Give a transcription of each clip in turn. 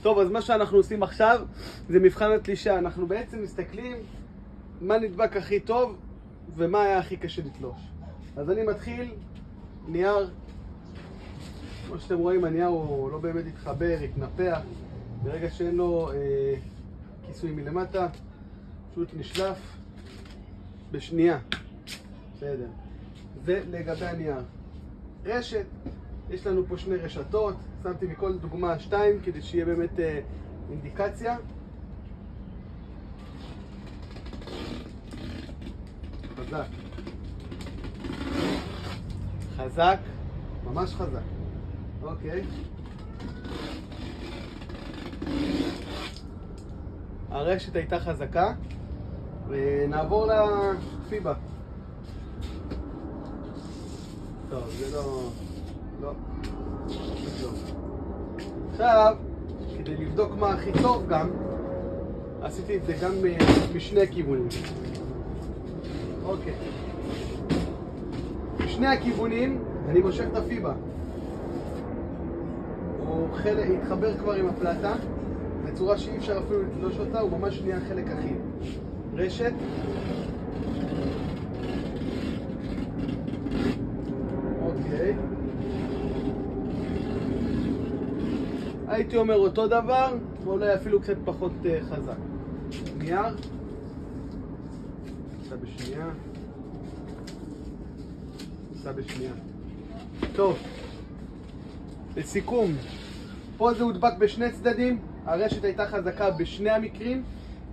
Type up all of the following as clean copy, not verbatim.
טוב, אז מה שאנחנו עושים עכשיו זה מבחן התלישה. אנחנו בעצם מסתכלים מה נדבק הכי טוב ומה היה הכי קשה לתלוש. אז אני מתחיל נייר. כמו שאתם רואים, הנייר הוא לא באמת יתחבר, יתנפח. ברגע שאין לו כיסוי מלמטה, פשוט נשלף בשנייה. בסדר. זה לגבי הנייר. רשת, יש לנו פה שני רשתות, שמתי מכל דוגמה 2 כדי שיהיה באמת אינדיקציה. חזק. חזק, ממש חזק. אוקיי. הרשת הייתה חזקה, ונעבור לפיבה. טוב, זה לא. עכשיו, כדי לבדוק מה הכי טוב גם, עשיתי את זה גם משני הכיוונים. אוקיי. בשני הכיוונים אני מושך את הפיבה. הוא התחבר כבר עם הפלטה, בצורה שאי אפשר אפילו לתלוש אותה, הוא ממש נהיה חלק אחיד. רשת. אוקיי. הייתי אומר אותו דבר, אולי אפילו קצת פחות חזק. נייר. עושה בשנייה. טוב. לסיכום. פה זה הודבק בשני צדדים. הרשת הייתה חזקה בשני המקרים.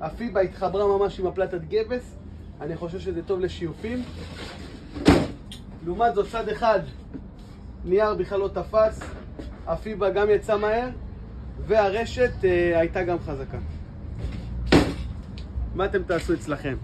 הפיבה התחברה ממש עם הפלטת גבס. אני חושב שזה טוב לשיופים. לעומת זאת, צד אחד, נייר בכלל לא תפס. הפיבה גם יצא מהר. והרשת הייתה גם חזקה. מה אתם תעשו אצלכם?